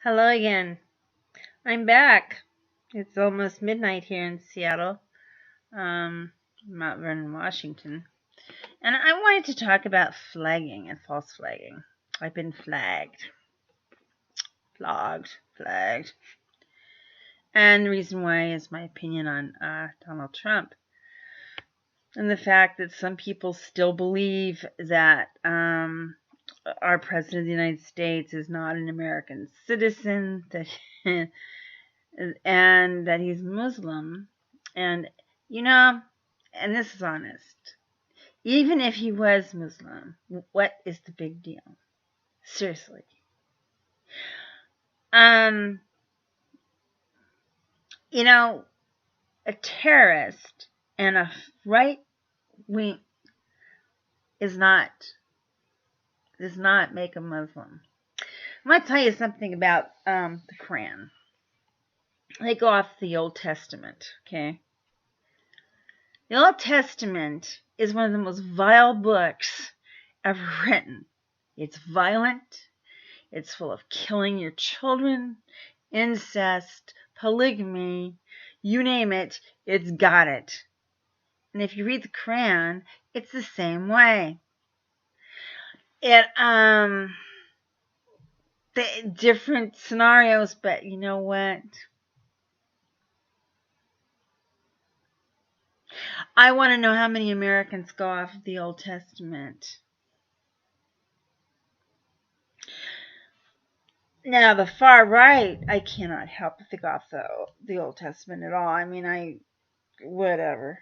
Hello again. I'm back. It's almost midnight here in Seattle, Mount Vernon, Washington. And I wanted to talk about flagging and false flagging. I've been flagged. And the reason why is my opinion on Donald Trump. And the fact that some people still believe that our President of the United States is not an American citizen, that and that he's Muslim. And, and this is honest, even if he was Muslim, what is the big deal? Seriously. Um, a terrorist and a right wing does not make a Muslim. I'm going to tell you something about the Quran. They go off the Old Testament, okay? The Old Testament is one of the most vile books ever written. It's violent. It's full of killing your children, incest, polygamy, you name it, it's got it. And if you read the Quran, it's the same way. Different scenarios, but you know what? I want to know how many Americans go off of the Old Testament. Now, the far right, I cannot help but think off the Old Testament at all. I mean, whatever,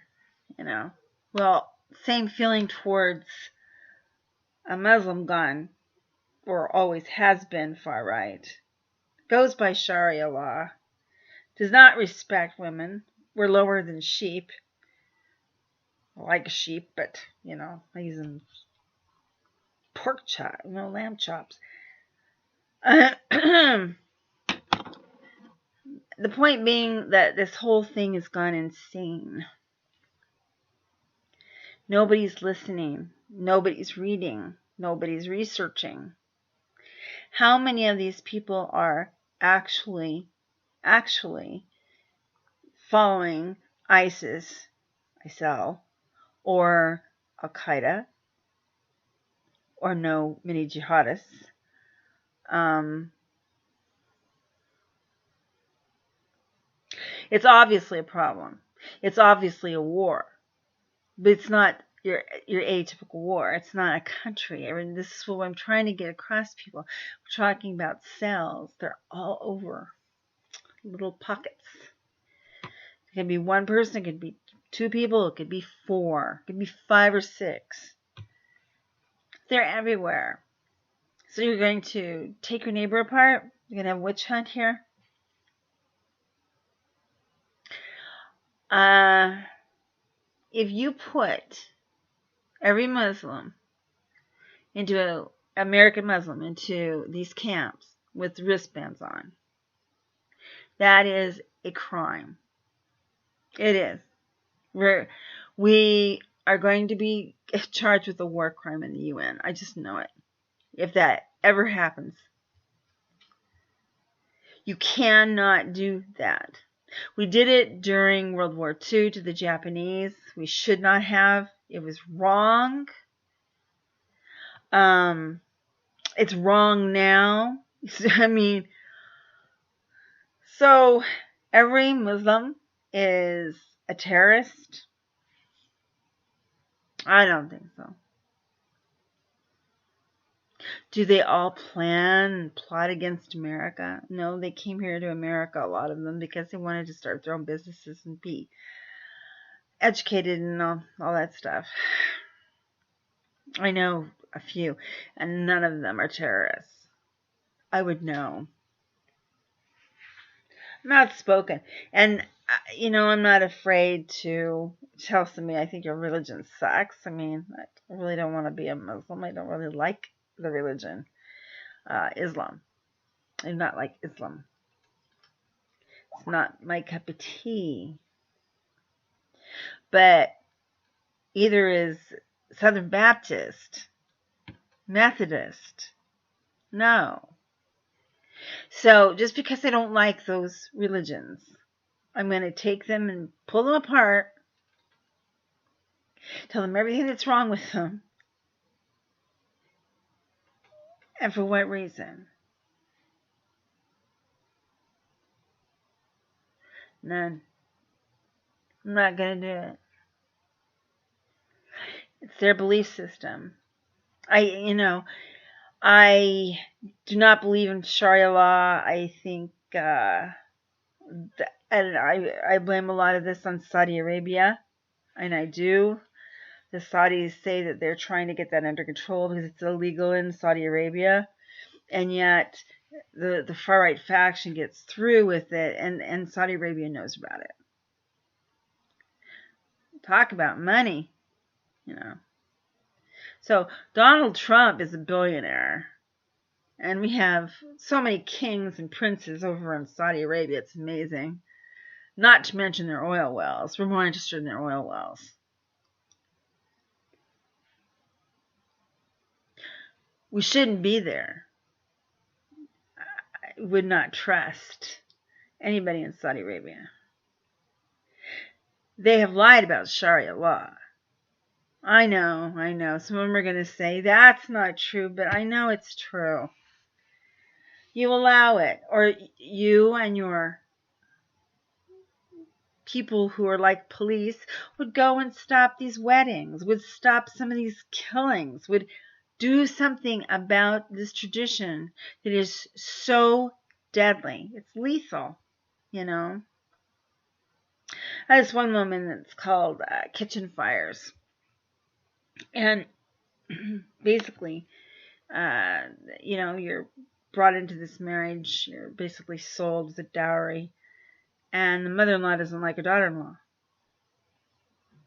Well, same feeling towards a Muslim gun, or always has been far right. Goes by Sharia law. Does not respect women. We're lower than sheep. I like a sheep, but, I use them lamb chops. The point being that this whole thing has gone insane. Nobody's listening. Nobody's reading. Nobody's researching. How many of these people are actually following ISIS, ISIL, or Al-Qaeda, or no mini jihadists? It's obviously a problem. It's obviously a war. But it's not your atypical war. It's not a country. I mean, this is what I'm trying to get across to people. We're talking about cells. They're all over. Little pockets. It could be one person. It could be two people. It could be four. It could be 5 or 6. They're everywhere. So you're going to take your neighbor apart? You're going to have a witch hunt here? If you put every Muslim American Muslim into these camps with wristbands on, that is a crime. It is. We are going to be charged with a war crime in the UN. I just know it. If that ever happens. You cannot do that. We did it during World War II to the Japanese. We should not have. It was wrong. It's wrong now. I mean, so every Muslim is a terrorist? I don't think so. Do they all plan and plot against America? No, they came here to America, a lot of them, because they wanted to start their own businesses and be educated and all that stuff. I know a few, and none of them are terrorists. I would know. I'm outspoken. And, I'm not afraid to tell somebody I think your religion sucks. I mean, I really don't want to be a Muslim. I don't really like the religion, Islam. I do not like Islam. It's not my cup of tea. But either is Southern Baptist, Methodist. No. So just because I don't like those religions, I'm going to take them and pull them apart, tell them everything that's wrong with them, and for what reason. None. I'm not going to do it. It's their belief system. I do not believe in Sharia law. I think, and I blame a lot of this on Saudi Arabia, and I do. The Saudis say that they're trying to get that under control because it's illegal in Saudi Arabia, and yet the far-right faction gets through with it, and Saudi Arabia knows about it. Talk about money, So Donald Trump is a billionaire, and we have so many kings and princes over in Saudi Arabia. It's amazing. Not to mention their oil wells. We're more interested in their oil wells. We shouldn't be there. I would not trust anybody in Saudi Arabia. They have lied about Sharia law. I know. Some of them are going to say that's not true, but I know it's true. You allow it, or you and your people who are like police would go and stop these weddings, would stop some of these killings, would do something about this tradition that is so deadly. It's lethal, I had this one woman that's called Kitchen Fires. And basically, you're brought into this marriage, you're basically sold as a dowry, and the mother-in-law doesn't like her daughter-in-law.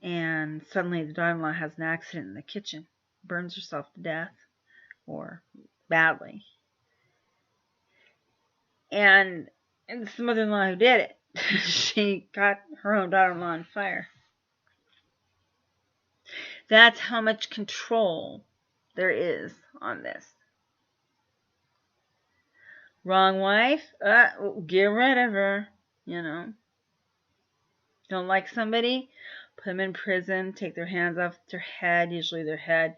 And suddenly the daughter-in-law has an accident in the kitchen, burns herself to death, or badly. And it's the mother-in-law who did it. She got her own daughter-in-law on fire. That's how much control there is on this. Wrong wife? Get rid of her, Don't like somebody? Put them in prison, take their hands off their head, usually their head.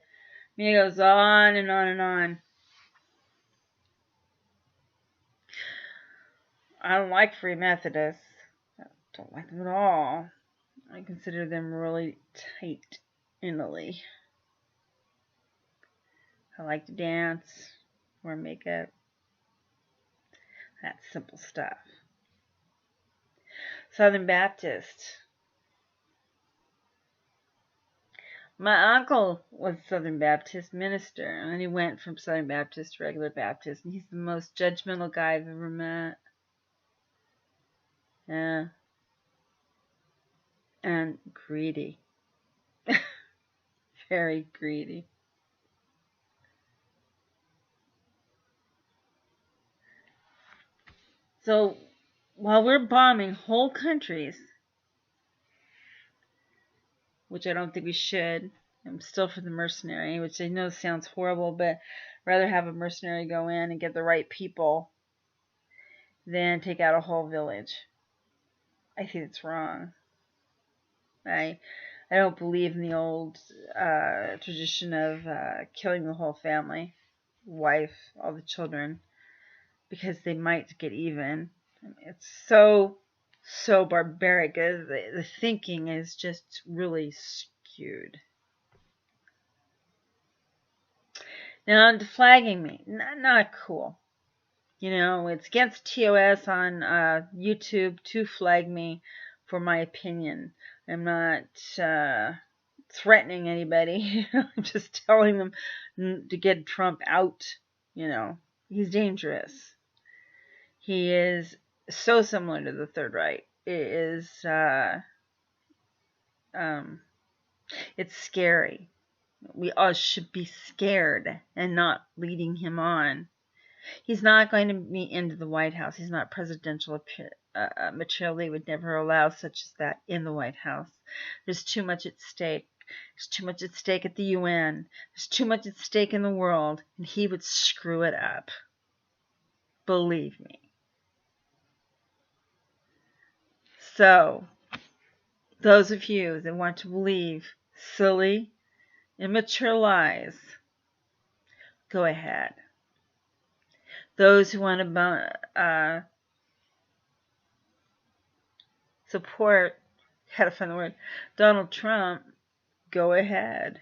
I mean, it goes on and on and on. I don't like Free Methodists. I don't like them at all. I consider them really tight in the leg. I like to dance, wear makeup. That's simple stuff. Southern Baptist. My uncle was a Southern Baptist minister, and then he went from Southern Baptist to regular Baptist, and he's the most judgmental guy I've ever met. Yeah. And greedy. Very greedy. So, while we're bombing whole countries, which I don't think we should, I'm still for the mercenary, which I know sounds horrible, but I'd rather have a mercenary go in and get the right people than take out a whole village. I think it's wrong. I don't believe in the old tradition of killing the whole family, wife, all the children, because they might get even. It's so barbaric. The thinking is just really skewed. Now, on to flagging me, not cool. It's against TOS on YouTube to flag me for my opinion. I'm not threatening anybody. I'm just telling them to get Trump out. He's dangerous. He is so similar to the Third Reich. It is, it's scary. We all should be scared and not leading him on. He's not going to be into the White House. He's not presidential material. They would never allow such as that in the White House. There's too much at stake. There's too much at stake at the UN. There's too much at stake in the world, and he would screw it up. Believe me. So, those of you that want to believe silly, immature lies, go ahead. Those who want to support, gotta find the word, Donald Trump, go ahead.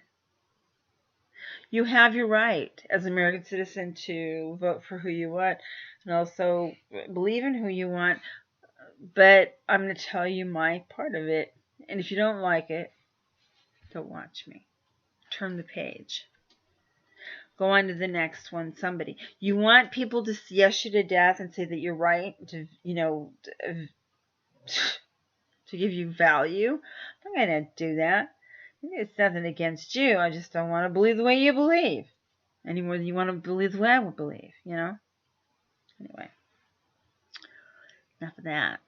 You have your right as an American citizen to vote for who you want and also believe in who you want, but I'm going to tell you my part of it. And if you don't like it, don't watch me. Turn the page. Go on to the next one. Somebody. You want people to yes you to death and say that you're right, to, to give you value. I'm not going to do that. It's nothing against you. I just don't want to believe the way you believe. Any more than you want to believe the way I would believe, Anyway. Enough of that.